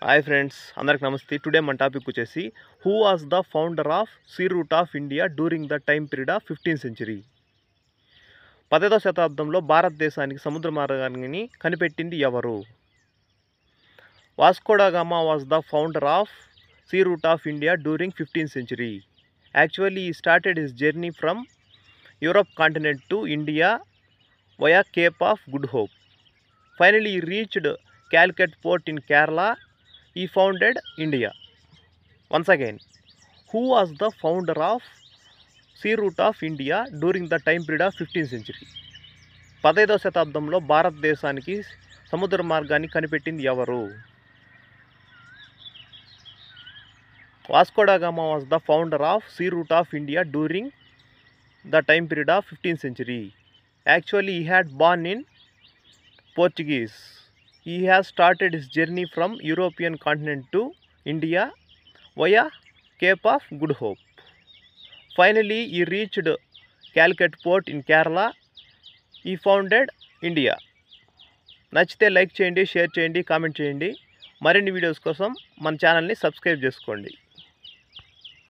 Hi friends, అందరికి నమస్తే. Today మన టాపిక్ వచ్చేసి who was the founder of sea root of India during the time period of 15th century. 15వ శతాబ్దంలో భారతదేశానికి సముద్ర మార్గాన్ని కనిపెట్టింది ఎవరు? వాస్కో డ gamma was the founder of sea root of India during 15th century. Actually, he started his journey from Europe continent to India via Cape of Good Hope. Finally, he reached Calicut port in Kerala. He founded India. Once again, who was the founder of sea route of India during the time period of 15th century? 15వ శతాబ్దంలో భారతదేశానికి సముద్ర మార్గాన్ని కనిపెట్టింది ఎవరు? Vasco డ gamma was the founder of sea route of India during the time period of 15th century. Actually, he had born in Portuguese. He has started his journey from European continent to India via Cape of Good Hope. Finally, he reached Calicut port in Kerala. He founded India. నచ్చితే like చేయండి, share చేయండి, comment చేయండి. మరిన్ని videos కోసం మన ఛానల్ని subscribe చేసుకోండి.